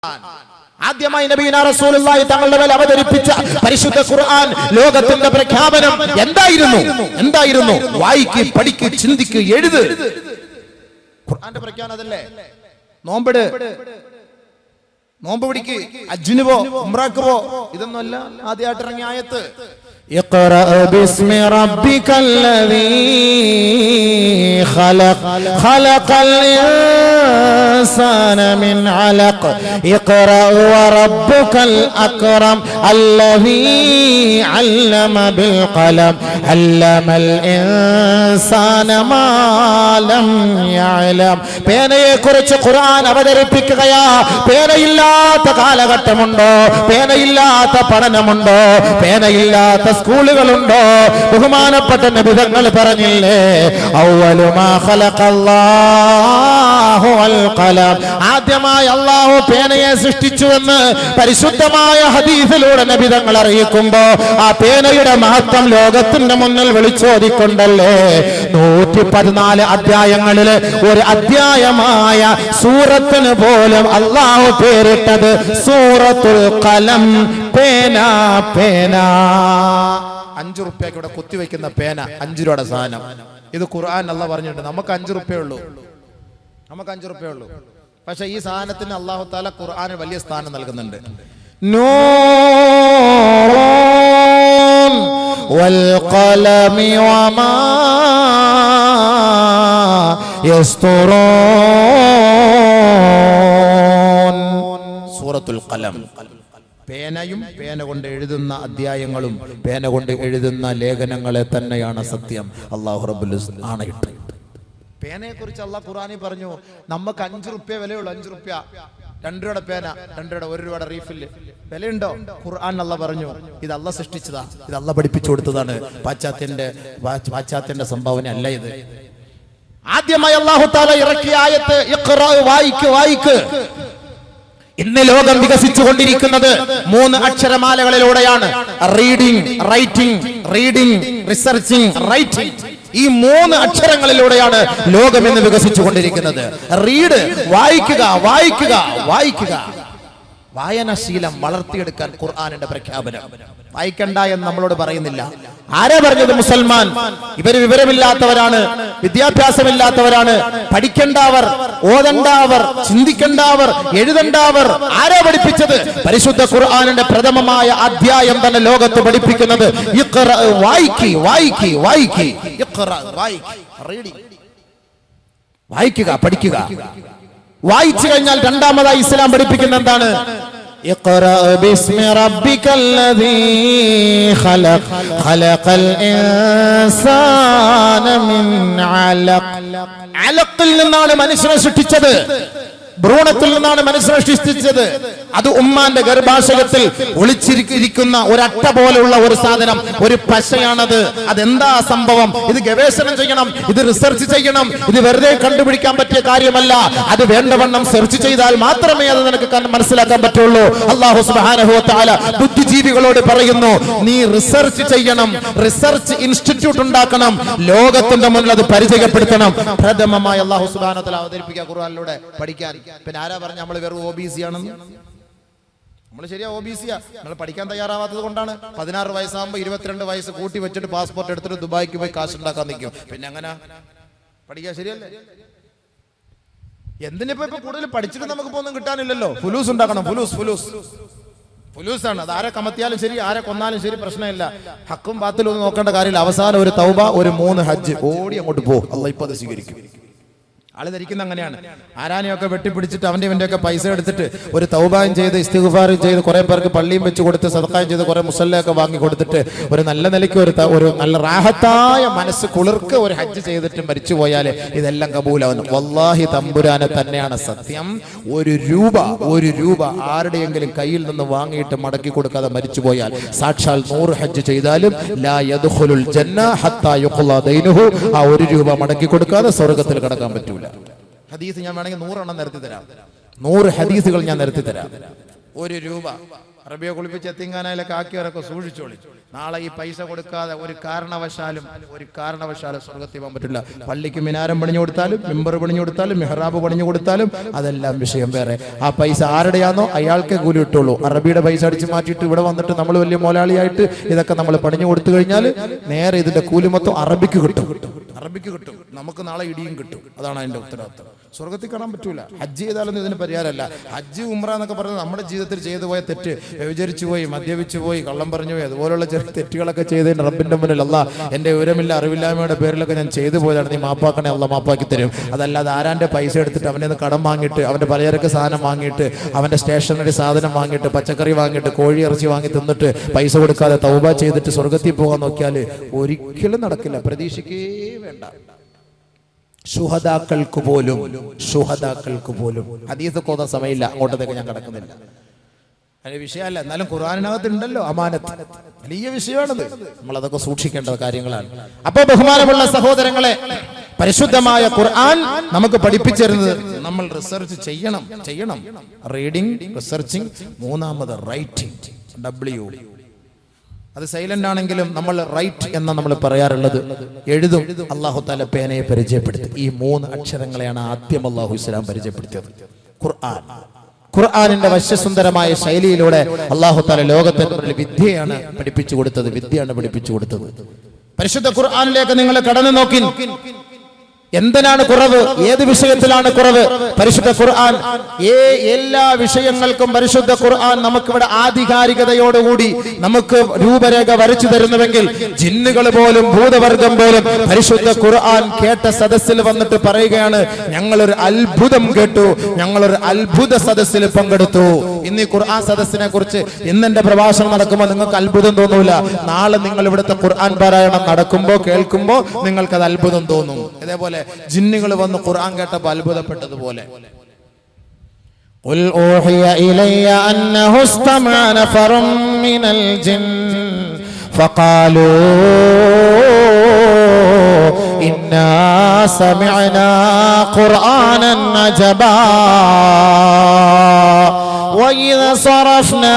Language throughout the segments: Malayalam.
ആദ്യമായി നബിയുനാ റസൂലുള്ളാഹി തങ്ങളുടെ മേൽ അവതരിപ്പിച്ച പരിശുദ്ധ ഖുർആൻ ലോകത്തിന്റെ പ്രഖ്യാപനം എന്തായിരുന്നു? വായിക്ക്, പഠിക്ക്, ചിന്തിക്ക്, എഴുത്. ഖുർആന്റെ പ്രഖ്യാപനം അതല്ലേ? നോമ്പ് പിടിക്ക്, ഹജ്ജിന് പോ, ഉംറക്ക് പോ. ഇതൊന്നുമല്ല ആദ്യമായിട്ട് ഇറങ്ങിയ ആയത്ത്. اقرأ باسم ربك الذي خلق الإنسان من علق اقرأ وربك الأكرم الذي علم بالقلم علم الإنسان ما لم يعلم. പേനയെക്കുറിച്ച് ഖുർആൻ അവതരിപ്പിക്കുകയാ. പേനയില്ലാത്ത കാലഘട്ടമുണ്ടോ? പേനയില്ലാത്ത പഠനമുണ്ടോ? പേനയില്ലാത്ത സ്കൂളുകളുണ്ടോ? ബഹുമാനപ്പെട്ട നബി തങ്ങൾ പറഞ്ഞില്ലേ, അവ്വലു മാ ഖലഖല്ലാഹു അൽ ഖലം. ആദ്യമായി അല്ലാഹു പേനയെ സൃഷ്ടിച്ചുവെന്ന് പരിശുദ്ധമായ ഹദീസിലൂടെ നബി തങ്ങൾ അറിയിക്കുമ്പോൾ ആ പേനയുടെ മഹത്വം ലോകത്തിന്റെ മുന്നിൽ വിളിച്ചോതിക്കൊണ്ടല്ലേ 114 അധ്യായങ്ങളിലെ ഒരു അധ്യായമായ സൂറത്തിന് പോലും അല്ലാഹു പേരിട്ടത് സൂറത്തുൽ ഖലം. പേന 5 റുപ്യക്ക് ഇവിടെ കുത്തിവെക്കുന്ന പേന, 5 രൂപയുടെ സാധനം. ഇത് ഖുർആൻ അല്ലാഹ് പറഞ്ഞിട്ടുണ്ട്. നമുക്ക് 5 റുപ്യേ ഉള്ളൂ. പക്ഷെ ഈ സാധനത്തിന് അല്ലാഹു തആല ഖുർആനിൽ വലിയ സ്ഥാനം നൽകുന്നുണ്ട്. നൂൻ വൽ ഖലമി വമാ യസ്തുറൂൻ. സൂറത്തുൽ ഖലം. പേനയും പേന കൊണ്ട് എഴുതുന്ന അധ്യായങ്ങളും പേന കൊണ്ട് എഴുതുന്ന ലേഖനങ്ങളെ തന്നെയാണ് സത്യം. അല്ലാഹു റബ്ബുൽ ഇസ്സത്ത് ആണയിട്ട്. പേനയെ കുറിച്ച് അല്ലാഹ് ഖുർആനിൽ പറഞ്ഞു, നമുക്ക് 5 റുപ്യ വിലയുള്ളൂ. 5 റുപ്യ, 2 രൂപയുടെ പേന, 2 രൂപയുടെ 1 രൂപയുടെ റീഫില് വിലയുണ്ടോ? ഖുർആൻ അല്ലാഹ് പറഞ്ഞു, ഇത് അല്ലാഹ് സൃഷ്ടിച്ചതാ, ഇത് അല്ലാഹ് പഠിപ്പിച്ചു കൊടുത്തതാണ്. പാശ്ചാത്യന്റെ സംഭാവന അല്ല ഇത്. ആദ്യമായി അല്ലാഹു തആല ഇറക്കിയ ആയത്ത് ഇഖ്റാ, വായിക്ക്. ഇന്ന് ലോകം വികസിച്ചുകൊണ്ടിരിക്കുന്നത് 3 അക്ഷരമാലകളിലൂടെയാണ്. Reading, researching, writing. ഈ 3 അക്ഷരങ്ങളിലൂടെയാണ് ലോകം ഇന്ന് വികസിച്ചുകൊണ്ടിരിക്കുന്നത്. റീഡ്, വായിക്കുക. വായനാശീലം വളർത്തിയെടുക്കാൻ ഖുർആനിന്റെ പ്രഖ്യാപനം. വായിക്കണ്ട എന്ന് നമ്മളോട് പറയുന്നില്ല. ആരാ പറഞ്ഞത്? മുസൽമാൻ. ഇവര് വിവരമില്ലാത്തവരാണ്, വിദ്യാഭ്യാസമില്ലാത്തവരാണ്, പഠിക്കേണ്ടവർ, ഓതണ്ടവർ, ചിന്തിക്കേണ്ടവർ, എഴുതണ്ടവർ. ആരാ പഠിപ്പിച്ചത്? പരിശുദ്ധ ഖുർആനിന്റെ പ്രഥമമായ അധ്യായം തന്നെ ലോകത്ത് പഠിപ്പിക്കുന്നത് ഇഖ്റാ, വായിക്ക്. ഇഖ്റാ, വായിക്കുക, പഠിക്കുക. വായിച്ചു കഴിഞ്ഞാൽ രണ്ടാമതായി ഇസ്ലാം പഠിപ്പിക്കുന്ന എന്താണ്? ഇഖ്റാ ബിസ്മി റബ്ബിക്കല്ലദീ ഖലഖൽ ഇൻസാന മിൻ അലഖ്. അലഖിൽ നിന്നാണ് മനുഷ്യനെ സൃഷ്ടിച്ചത്. ഭ്രൂണത്തിൽ നിന്നാണ് മനുഷ്യനെ സൃഷ്ടിച്ചത്. അത് ഉമ്മാന്റെ ഗർഭാശയത്തിൽ ഒളിച്ചിരിക്കുന്ന ഒരട്ട പോലെയുള്ള ഒരു സാധനം, ഒരു പശയാണത്. അതെന്താ സംഭവം? ഇത് ഗവേഷണം ചെയ്യണം, ഇത് റിസർച്ച് ചെയ്യണം. ഇത് വെറുതെ കണ്ടുപിടിക്കാൻ പറ്റിയ കാര്യമല്ല. അത് വേണ്ടവണ്ണം സെർച്ച് ചെയ്താൽ മാത്രമേ അത് നിനക്ക് മനസ്സിലാക്കാൻ പറ്റുള്ളൂ. അല്ലാഹു സുബ്ഹാനഹു വ തആല ബുദ്ധിജീവികളോട് പറയുന്നു, നീ റിസർച്ച് ചെയ്യണം, റിസർച്ച് ഇൻസ്റ്റിറ്റ്യൂട്ട് ഉണ്ടാക്കണം, ലോകത്തിന്റെ മുന്നിൽ അത് പരിചയപ്പെടുത്തണം. പ്രഥമമായി അല്ലാഹു സുബ്ഹാനഹു വ തആല അവതരിപ്പിക്കുക ഖുർആനിലൂടെ പഠിക്കാൻ. പിന്നെ ആരാ പറഞ്ഞ നമ്മൾ വെറും OBC ആണെന്ന്? നമ്മൾ ശരിയാ OBCയാ. നമ്മൾ പഠിക്കാൻ തയ്യാറാവാത്തത് കൊണ്ടാണ്. 16 വയസ്സാകുമ്പോൾ 22 വയസ്സ് കൂട്ടി വെച്ചിട്ട് പാസ്പോർട്ട് എടുത്തിട്ട് ദുബായിക്ക് പോയി കാശുണ്ടാക്കാൻ നിൽക്കും. പിന്നെ അങ്ങനെ പഠിക്കാൻ ശരിയല്ലേ? എന്തിനിപ്പോ കൂടുതൽ പഠിച്ചിട്ട് നമുക്ക് ഒന്നും കിട്ടാനില്ലല്ലോ. ഫുലൂസ് ഉണ്ടാക്കണം. ഫുലൂസാണ്. അത് ആരെ കമത്തിയാലും ശരി, ആരെ കൊന്നാലും ശരി, പ്രശ്നമില്ല. ഹക്കും ബാത്തിലും ഒന്നും നോക്കേണ്ട കാര്യമില്ല. അവസാനം ഒരു തൗബ, ഒരു 3 ഹജ്ജ്, ഓടി അങ്ങോട്ട് പോകും. അല്ലാഹ് ഇപ്പൊ അത് സ്വീകരിക്കും. ആള് ധരിക്കുന്ന അങ്ങനെയാണ്. ആരാനെയൊക്കെ വെട്ടിപ്പിടിച്ചിട്ട് അവന്റെ ഇവന്റെയൊക്കെ പൈസ എടുത്തിട്ട് ഒരു തൗബയും ചെയ്ത് ഇസ്തിഗ്ഫാറും ചെയ്ത് കുറെ പേർക്ക് പള്ളിയും വെച്ച് കൊടുത്ത് സദഖയും ചെയ്ത് കുറെ മുസല്ലയൊക്കെ വാങ്ങി കൊടുത്തിട്ട് ഒരു നല്ല നിലയ്ക്ക് ഒരു നല്ല റാഹത്തായ മനസ്സ് കുളിർക്ക് ഒരു ഹജ്ജ് ചെയ്തിട്ട് മരിച്ചു പോയാൽ ഇതെല്ലാം കബൂലാവുന്നു. വല്ലാഹി തമ്പുരാനെ തന്നെയാണ് സത്യം. 1 രൂപ ആരുടെയെങ്കിലും കയ്യിൽ നിന്ന് വാങ്ങിയിട്ട് മടക്കി കൊടുക്കാതെ മരിച്ചു പോയാൽ സാക്ഷാൽ 100 ഹജ്ജ് ചെയ്താലും ലാ യദ്ഖുലുൽ ജന്ന ഹത്താ യുഖ്ളാ ദൈനുഹു. ആ 1 രൂപ മടക്കി കൊടുക്കാതെ സ്വർഗ്ഗത്തിൽ കടക്കാൻ പറ്റൂല. ഹദീസ് ഞാൻ വേണമെങ്കിൽ 100 എണ്ണം നിരത്തി തരാം. 100 ഹദീസുകൾ ഞാൻ നിരത്തി തരാം. 1 രൂപ അറബിയെ കുളിപ്പിച്ച് എത്തിങ്ങാനയിലൊക്കെ ആക്കിയവരൊക്കെ സൂക്ഷിച്ചോളി. നാളെ ഈ പൈസ കൊടുക്കാതെ ഒരു കാരണവശാലും സ്വർഗ്ഗത്തിൽ പോകാൻ പറ്റില്ല. പള്ളിക്ക് മിനാരം പണിഞ്ഞു കൊടുത്താലും, മിമ്പർ പണിഞ്ഞു കൊടുത്താലും, മെഹ്റാബ് പണിഞ്ഞു കൊടുത്താലും അതെല്ലാം വിഷയം വേറെ. ആ പൈസ ആരുടെയാണോ അയാൾക്കേ കൂലി കിട്ടുള്ളൂ. അറബിയുടെ പൈസ അടിച്ചു മാറ്റിയിട്ട് ഇവിടെ വന്നിട്ട് നമ്മൾ വലിയ മോലാളിയായിട്ട് ഇതൊക്കെ നമ്മൾ പണിഞ്ഞു കൊടുത്തു കഴിഞ്ഞാൽ നേരെ ഇതിന്റെ കൂലി മൊത്തം അറബിക്ക് കിട്ടും. നമുക്ക് നാളെ ഇടിയും കിട്ടും. അതാണ് അതിന്റെ ഉത്തരവാദിത്തം. സ്വർഗത്തിൽ കാണാൻ പറ്റൂല. ഹജ്ജ് ചെയ്താലൊന്നും ഇതിന് പരിഹാരമല്ല. ഹജ്ജ് ഉംറ എന്നൊക്കെ പറഞ്ഞാൽ നമ്മുടെ ജീവിതത്തിൽ ചെയ്തു പോയ തെറ്റ്, വ്യഭിചരിച്ചു പോയി, മദ്യപിച്ചു പോയി, കള്ളം പറഞ്ഞു പോയി, അതുപോലുള്ള ചെറിയ തെറ്റുകളൊക്കെ ചെയ്തതിന് റബ്ബിന്റെ മുന്നിൽ അല്ലാഹ് എന്റെ വിവരമില്ല അറിവില്ലായ്മയുടെ പേരിലൊക്കെ ഞാൻ ചെയ്തു പോയതാണ്, നീ മാപ്പാക്കണേ, അല്ലാഹ് മാപ്പാക്കി തരും. അതല്ലാതെ ആരാന്റെ പൈസ എടുത്തിട്ട് അവനെ കടം വാങ്ങിയിട്ട്, അവന്റെ പലചരക്ക് സാധനം വാങ്ങിയിട്ട്, അവന്റെ സ്റ്റേഷനറി സാധനം വാങ്ങിയിട്ട്, പച്ചക്കറി വാങ്ങിയിട്ട്, കോഴി ഇറച്ചി വാങ്ങി തിന്നിട്ട് പൈസ കൊടുക്കാതെ തൗബ ചെയ്തിട്ട് സ്വർഗത്തിൽ പോകാൻ നോക്കിയാൽ ഒരിക്കലും നടക്കില്ല. പ്രതീക്ഷിക്കേ വേണ്ട. ശുഹദാക്കൾക്ക് പോലും ഹദീസ് കോതാൻ സമയമില്ല, അങ്ങോട്ടത്തേക്ക് ഞാൻ കടക്കുന്നില്ല. അതിന് വിഷയമല്ല, എന്നാലും ഖുർആനിനകത്ത് ഉണ്ടല്ലോ അമാനത്ത്, വലിയ വിഷയമാണത്. നമ്മളതൊക്കെ സൂക്ഷിക്കേണ്ട കാര്യങ്ങളാണ്. അപ്പൊ ബഹുമാനമുള്ള സഹോദരങ്ങളെ, പരിശുദ്ധമായ ഖുർആൻ നമുക്ക് പഠിപ്പിച്ചിരുന്നത് നമ്മൾ റിസർച്ച് ചെയ്യണം. റീഡിങ്, റിസർച്ചിങ്, മൂന്നാമത് റൈറ്റിംഗ്. W അത് സൈലന്റ് ആണെങ്കിലും നമ്മൾ റൈറ്റ് എന്ന നമ്മൾ പറയാറുള്ളത്. എഴുതും. അല്ലാഹു തആല പേനയെ പരിചയപ്പെടുത്തി. ഈ 3 അക്ഷരങ്ങളെയാണ് ആദ്യം അല്ലാഹു ഇസ്ലാം പരിചയപ്പെടുത്തിയത്. ഖുർആനിന്റെ വശ്യസുന്ദരമായ ശൈലിയിലൂടെ അല്ലാഹു തആല ലോകത്തിന് വിദ്യയാണ് പഠിപ്പിച്ചു കൊടുത്തത്. പരിശുദ്ധ ഖുർആനിലേക്ക് നിങ്ങൾ കടന്നു നോക്കി. എന്തിനാണ് കുറവ്? ഏത് വിഷയത്തിലാണ് കുറവ്? പരിശുദ്ധ ഖുർആൻ എല്ലാ വിഷയങ്ങൾക്കും പരിശുദ്ധ ഖുർആൻ നമുക്കിവിടെ ആധികാരികതയോടുകൂടി നമുക്ക് രൂപരേഖ വരച്ചു തരുന്നുവെങ്കിൽ ജിന്നുകൾ പോലും ഭൂതവർഗം പോലും പരിശുദ്ധ ഖുർആൻ കേട്ട സദസ്സിൽ വന്നിട്ട് പറയുകയാണ്, ഞങ്ങളൊരു അത്ഭുതം കേട്ടു, ഞങ്ങളൊരു അത്ഭുത സദസ്സിൽ പങ്കെടുത്തു. ഇന്ന് ഈ ഖുർആൻ സദസ്സിനെ കുറിച്ച് ഇന്നെന്റെ പ്രഭാഷണം നടക്കുമ്പോൾ നിങ്ങൾക്ക് അത്ഭുതം തോന്നൂല. നാളെ നിങ്ങൾ ഇവിടുത്തെ ഖുർആൻ പാരായണം നടക്കുമ്പോൾ കേൾക്കുമ്പോൾ നിങ്ങൾക്ക് അത് അത്ഭുതം തോന്നും. ഇതേപോലെ ജിന്നുകൾ വന്ന് ഖുർആൻ കേട്ടപ്പോൾ അത്ഭുതപ്പെട്ടതുപോലെ. ഖുൽ ഊഹിയ ഇലയ്യ അന്നഹു ഇസ്തമഅ നഫറും മിനൽ ജിന്ന് ഫഖാലൂ ഇന്നാ സമിഅനാ ഖുർആനൻ അജബാ വഇദ സറഫ്നാ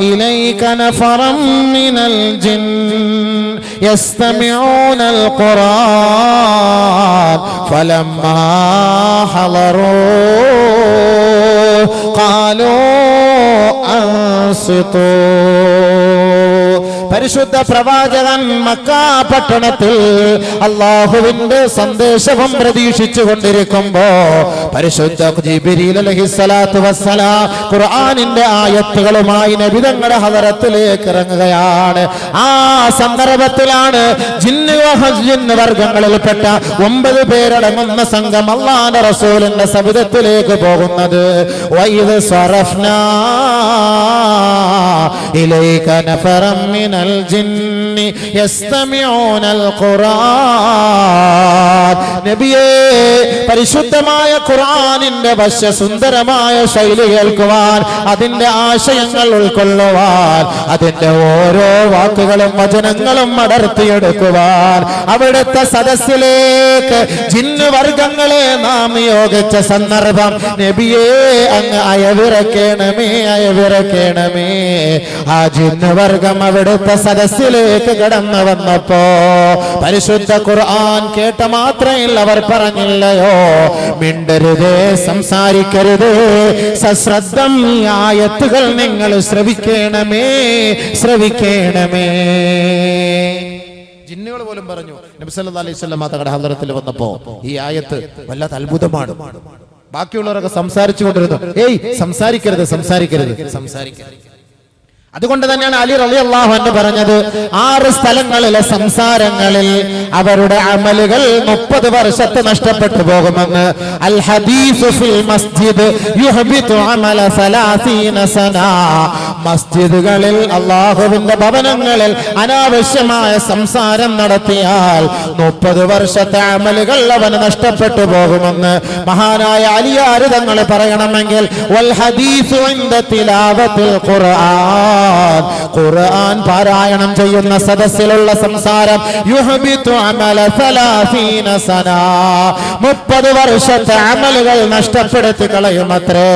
ഇലൈക നഫറൻ മിനൽ ജിന്ന് يستمعون القرآن فلما حضروا قالوا أنصتوا. പരിശുദ്ധ പ്രവാചകൻ മക്കാ പട്ടണത്തിൽ അല്ലാഹുവിന്റെ സന്ദേശവും പ്രതീക്ഷിച്ചു കൊണ്ടിരിക്കുമ്പോ പരിശുദ്ധ ജിബ്രീൽ അലൈഹിസ്സലാത്തു വസ്സലാം ഖുർആനിന്റെ ആയത്തുകളുമായി നബി തങ്ങളുടെ ഹദറത്തിലേക്ക് ഇറങ്ങുകയാണ്. ആ സന്ദർഭത്തിലാണ് ജിന്ന് വർഗങ്ങളിൽപ്പെട്ട 9 പേരടങ്ങുന്ന സംഘം അല്ലാഹുവിന്റെ റസൂലിന്റെ സവിധത്തിലേക്ക് പോകുന്നത്. വഇദ സറഫ്നാ ഇലൈക നഫറൻ മിനൽ الجن يستمعون القرآن. നബിയേ, പരിശുദ്ധമായ ഖുർആനിന്റെ വശ്യസുന്ദരമായ ശൈലി കേൾക്കുവാൻ, അതിന്റെ ആശയങ്ങൾ ഉൾക്കൊള്ളുവാൻ, അതിന്റെ ഓരോ വാക്കുകളും വചനങ്ങളും അടർത്തിയെടുക്കുവാൻ അവിടുത്തെ സദസ്സിലേക്ക് ജിന്നുവർഗങ്ങളെ നാം നിയോഗിച്ച സന്ദർഭം നബിയേ അങ്ങ് അയവിറക്കണമേ. ആ ജിന്നുവർഗം അവിടുത്തെ സദസ്സിലേക്ക് കടന്നു വന്നപ്പോ പരിശുദ്ധ ഖുർആൻ കേട്ട മാത്രയിൽ അവർ പറഞ്ഞില്ലയോ, മിണ്ടരുതേ, സംസാരിക്കരുതേ, സശ്രദ്ധം ഈ ആയത്തുകൾ നിങ്ങൾ ശ്രവിക്കണമേ. ജിന്നുകൾ പോലും പറഞ്ഞു. നബി സല്ലല്ലാഹു അലൈഹി വസല്ലം തങ്ങളുടെ ഹദ്റത്തിൽ വന്നപ്പോ ഈ ആയത്ത് വല്ലാത്ത അത്ഭുതമാണ്. ബാക്കിയുള്ളവരൊക്കെ സംസാരിച്ചു കൊണ്ടിരുന്നു. സംസാരിക്കരുത്. അതുകൊണ്ട് തന്നെയാണ് അലി റളിയല്ലാഹു അൻഹു പറഞ്ഞത്, 6 സ്ഥലങ്ങളിലെ സംസാരങ്ങളിൽ അവരുടെ അമലുകൾ 30 വർഷത്തെ നഷ്ടപ്പെട്ടു പോകുമെന്ന്. അൽ ഹദീസു ഫിൽ മസ്ജിദ് യുഹ്ബിതു അമല 30 സന. മസ്ജിദുകളിൽ അല്ലാഹുവിന്റെ ഭവനങ്ങളിൽ അനാവശ്യമായ സംസാരം നടത്തിയാൽ 30 വർഷത്തെ അമലുകൾ അവന് നഷ്ടപ്പെട്ടു പോകുമെന്ന് മഹാനായ അലിയാർ തങ്ങൾ പറയണമെങ്കിൽ വൽ ഹദീസു ഇൻദ തിലാവത്തിൽ ഖുർആൻ, ഖുർആൻ പാരായണം ചെയ്യുന്ന സദസ്സിലുള്ള സംസാരം യുഹ്ബിതു അമല 30 സന, 30 വർഷത്തെ അമലുകൾ നഷ്ടപ്പെടുത്തി കളയുമത്രേ.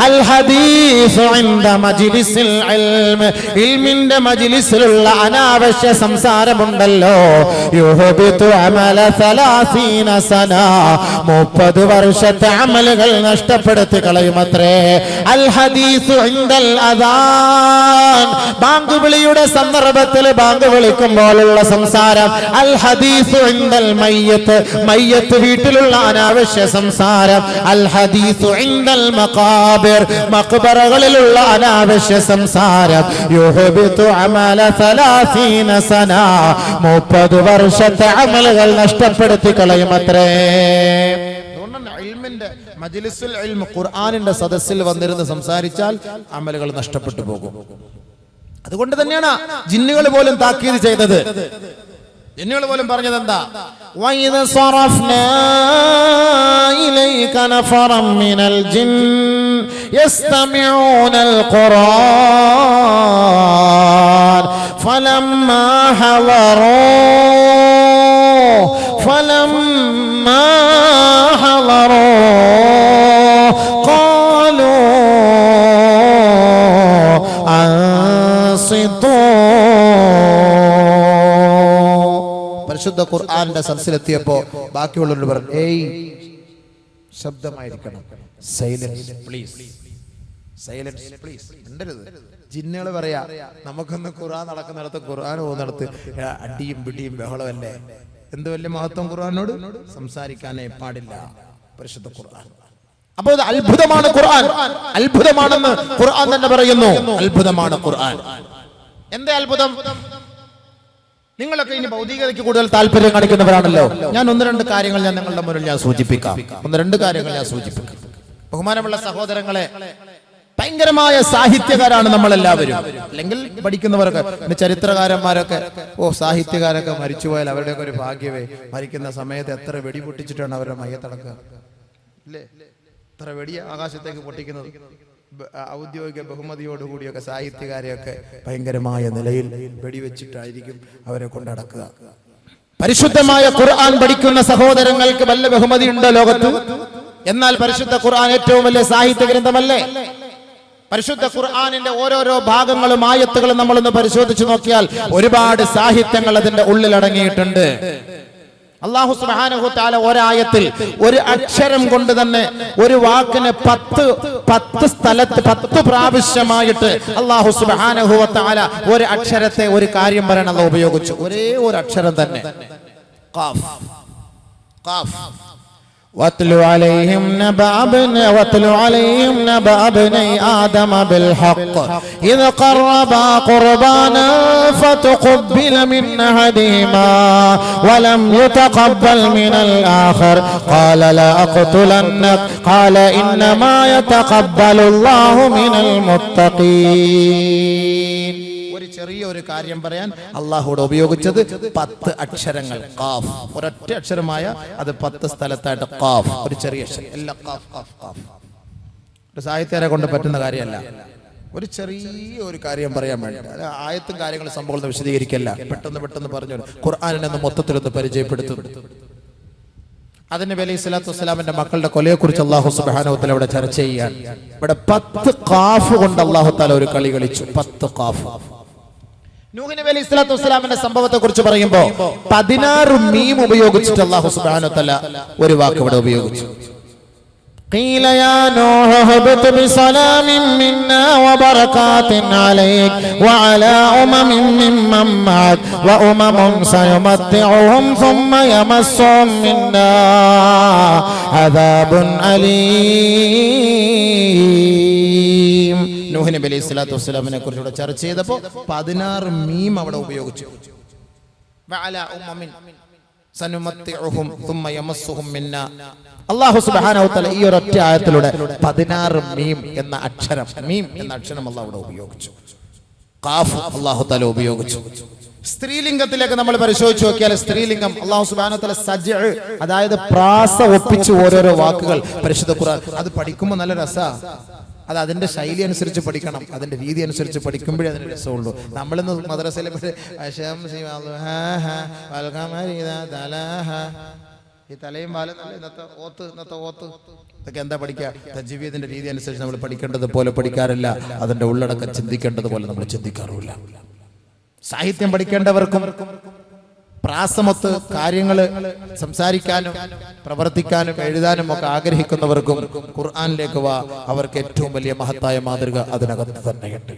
അൽ ഹദീസു ഇൻദ മജ്ലിസിൽ ഇൽമ്, ഇൽമിന്റെ മജ്ലിസിലുള്ള അനാവശ്യ സംസാരമുണ്ടല്ലോ, യുഹ്ബിതു അമല 30 സന, 30 വർഷത്തെ അമലുകൾ നഷ്ടപ്പെടുത്തി കളയുമത്രേ. അൽ ഹദീസു ഇൻദൽ അദാൻ, ബാങ്ക് വിളിയുടെ സന്ദർഭത്തിൽ ബാങ്ക് വിളിക്കുമ്പോഴുള്ള സംസാരം. അൽ ഹദീസു ഇൻദൽ മയ്യത്ത്, മയ്യത്ത് വീട്ടിലുള്ള അനാവശ്യ സംസാരം. അൽ ഹദീസു ഇൻദൽ മഖാബിർ, മഖ്ബറകളിലുള്ള അനാവശ്യ സംസാരം. യുഹ്ബിതു അമല 30 സന, 30 വർഷത്തെ അമലുകൾ നഷ്ടപ്പെടുത്തി കളയുമത്രേ. മജ്ലിസുൽ ഇൽമ്, ഖുർആനിന്റെ സദസ്സിൽ വന്നിരുന്ന് സംസാരിച്ചാൽ അമലുകൾ നഷ്ടപ്പെട്ടു പോകും. അതുകൊണ്ട് തന്നെയാണ് ജിന്നുകൾ പോലും താക്കീത് ചെയ്തത്. ജിന്നുകൾ പോലും പറഞ്ഞത് എന്താ? വൈദ സറഫ്നാ ഇലൈക നഫറൻ മിനൽ ജിൻ യസ്തമിഊനൽ ഖുർആൻ ഫലമ്മാ ഹളറൂ ഖാലൂ അൻസിതൂ. പരിശുദ്ധ ഖുർആന്റെ സദസ്സിലെത്തിയപ്പോ ബാക്കിയുള്ളവരോട് പറഞ്ഞു, ഏയ് ശബ്ദമായിരിക്കണം, സൈലൻസ് പ്ലീസ്, സൈലൻസ് പ്ലീസ്, മിണ്ടരുത്. ജിന്നുകൾ പറയാ, നമുക്കൊന്ന് ഖുർആൻ നടക്കുന്നിടത്ത്, ഖുർആൻ പോകുന്നിടത്ത് അടിയും പിടിയും ബഹളമല്ലേ, എന്ത് വലിയ മഹത്വം ഖുർആനോട്, സംസാരിക്കാനേ പാടില്ല പരിശുദ്ധ ഖുർആൻ. അപ്പോ ഇത് അത്ഭുതമാണ് ഖുർആൻ, അത്ഭുതമാണെന്ന് ഖുർആൻ തന്നെ പറയുന്നു. അത്ഭുതമാണ് ഖുർആൻ. എന്താ അത്ഭുതം? നിങ്ങളൊക്കെ ഇനി ഭൗതികതയ്ക്ക് കൂടുതൽ താല്പര്യം കാണിക്കുന്നവരാണല്ലോ. ഞാൻ ഒന്ന് രണ്ട് കാര്യങ്ങൾ നിങ്ങളുടെ മുന്നിൽ സൂചിപ്പിക്കാം. ബഹുമാനമുള്ള സഹോദരങ്ങളെ, ഭയങ്കരമായ സാഹിത്യകാരാണ് നമ്മളെല്ലാവരും, അല്ലെങ്കിൽ പഠിക്കുന്നവരൊക്കെ. പിന്നെ ചരിത്രകാരന്മാരൊക്കെ, സാഹിത്യകാരൊക്കെ മരിച്ചുപോയാൽ അവരുടെയൊക്കെ ഒരു ഭാഗ്യമേ. മരിക്കുന്ന സമയത്ത് എത്ര വെടി പൊട്ടിച്ചിട്ടാണ് അവരുടെ മയ്യത്തടക്കുക, അല്ലേ? എത്ര വെടി ആകാശത്തേക്ക് പൊട്ടിക്കുന്നത്. ഔദ്യോഗിക ബഹുമതിയോടുകൂടിയൊക്കെ സാഹിത്യകാരെയൊക്കെ ഭയങ്കരമായ നിലയിൽ വെടിവെച്ചിട്ടായിരിക്കും അവരെ കൊണ്ടടക്കുക. പരിശുദ്ധമായ ഖുർആൻ പഠിക്കുന്ന സഹോദരങ്ങൾക്ക് വല്ല ബഹുമതി ഉണ്ടോ ലോകത്ത്? എന്നാൽ പരിശുദ്ധ ഖുർആൻ ഏറ്റവും വലിയ സാഹിത്യ ഗ്രന്ഥമല്ലേ? പരിശുദ്ധ ഖുർആനിന്റെ ഓരോരോ ഭാഗങ്ങളും ആയത്തുകളും നമ്മളൊന്ന് പരിശോധിച്ചു നോക്കിയാൽ ഒരുപാട് സാഹിത്യങ്ങൾ അതിന്റെ ഉള്ളിൽ അടങ്ങിയിട്ടുണ്ട്. അല്ലാഹു സുബ്ഹാനഹു തആല ഒരായത്തിൽ ഒരു അക്ഷരം കൊണ്ട് തന്നെ ഒരു വാക്കിനെ 10 സ്ഥലത്ത് 10 പ്രാവശ്യമായിട്ട് അല്ലാഹു സുബ്ഹാനഹു തആല ഒരു അക്ഷരത്തെ ഒരു കാര്യം പറയാൻ അല്ലാഹു ഉപയോഗിച്ചു. ഒരേ ഒരു അക്ഷരം തന്നെ, ഖാഫ്. ഖാഫ്. واتل عليهم نبأ ابني آدم بالحق إذ قربا قربانا فتقبل من أحدهما ولم يتقبل من الآخر قال لا أقتلنك قال إنما يتقبل الله من المتقين. ചെറിയ ഒരു കാര്യം പറയാൻ അള്ളാഹുവോട് ഉപയോഗിച്ചത് 10 അക്ഷരങ്ങൾ. ഖാഫ്, ഒരൊറ്റ അക്ഷരമായ അത് 10 സ്ഥലത്തായിട്ട് ഖാഫ്, ഒരു ചെറിയ അക്ഷരം. എല്ലാം ഖാഫ് ഖാഫ് ഖാഫ്. ഒരു സാഹിത്യരെ കൊണ്ട് പറ്റുന്ന കാര്യമല്ല. ഒരു ചെറിയ ഒരു കാര്യം പറയാൻ വേണ്ടി ആയത്തും കാര്യങ്ങളും സംഭവം വിശദീകരിക്കല്ല, പെട്ടെന്ന് പറഞ്ഞു ഖുർആനിനെ മൊത്തത്തിലൊന്ന് പരിചയപ്പെടുത്തും. അതിന് നബി അലൈഹിസ്സലാത്തു വസ്സലാമിന്റെ മക്കളുടെ കൊലയെ കുറിച്ച് അല്ലാഹു സുബ്ഹാനഹു വതആല ഇവിടെ ചർച്ച ചെയ്യാൻ. ഇവിടെ 10 ഖാഫ് കൊണ്ട് അല്ലാഹു തആല ഒരു കളി കളിച്ചു. 10 ഖാഫ്. നൂഹ് നബി അലൈഹിസ്സലാത്തു വസ്സലാമിന്റെ സംഭവത്തെ കുറിച്ച് പറയുമ്പോൾ 16 മീം ഉപയോഗിച്ചിട്ട് അല്ലാഹു സുബ്ഹാനഹു വതആല ഒരു വാക്ക് ഇവിടെ ഉപയോഗിച്ചു. قيل يا نوح اهبط بسلام منا وبركات عليك وعلى ممن معك وأمم سيمتعهم ثم يمسهم منا عذاب أليم. നൂഹ് നബി അലൈഹിസ്സലാത്തു വസ്സലാമിനെ കുറിച്ച് ഇവിടെ ചർച്ച ചെയ്തപ്പോൾ 16 മീം അവിടെ ഉപയോഗിച്ചു. സനുമത്തിഉഹും തുമ്മ യമസ്സുഹും മിന്നാ. അല്ലാഹു സുബ്ഹാനഹു വ തആല ഈ ഒരൊറ്റ ആയത്തിലൂടെ 16 മീം എന്ന അക്ഷരം അല്ലാഹു ഇവിടെ ഉപയോഗിച്ചു. ഖാഫ് അല്ലാഹു തആല ഉപയോഗിച്ചു. സ്ത്രീലിംഗത്തിലേക്ക് നമ്മൾ പരിശോധിച്ച് നോക്കിയാൽ സ്ത്രീലിംഗം അല്ലാഹു സുബ്ഹാനഹു വ തആല സജ്അ, അതായത് പ്രാസ ഒപ്പിച്ച് ഓരോരോ വാക്കുകൾ പരിശുദ്ധ ഖുർആൻ. അത് പഠിക്കുമ്പോൾ നല്ല രസമാണ്. അത് അതിന്റെ ശൈലി അനുസരിച്ച് പഠിക്കണം, അതിന്റെ രീതി അനുസരിച്ച് പഠിക്കുമ്പോഴേ അതിന് രസമുള്ളൂ. നമ്മളിന്ന് മദ്രസയിലെ ഈ തലയും പാലും ഇന്നത്തെ ഓത്ത് ഇതൊക്കെ എന്താ പഠിക്കുക? തജ്വീദിന്റെ രീതി അനുസരിച്ച് നമ്മൾ പഠിക്കേണ്ടത് പോലെ പഠിക്കാറില്ല. അതിന്റെ ഉള്ളടക്കം ചിന്തിക്കേണ്ടത് പോലെ നമ്മൾ ചിന്തിക്കാറില്ല. സാഹിത്യം പഠിക്കേണ്ടവർക്കും പ്രാസമൊത്ത് കാര്യങ്ങൾ സംസാരിക്കാനും പ്രവർത്തിക്കാനും എഴുതാനും ഒക്കെ ആഗ്രഹിക്കുന്നവർക്കും ഖുർആനിലേക്ക് വാ. അവർക്ക് ഏറ്റവും വലിയ മഹത്തായ മാതൃക അതിനകത്ത് തന്നെയുണ്ട്.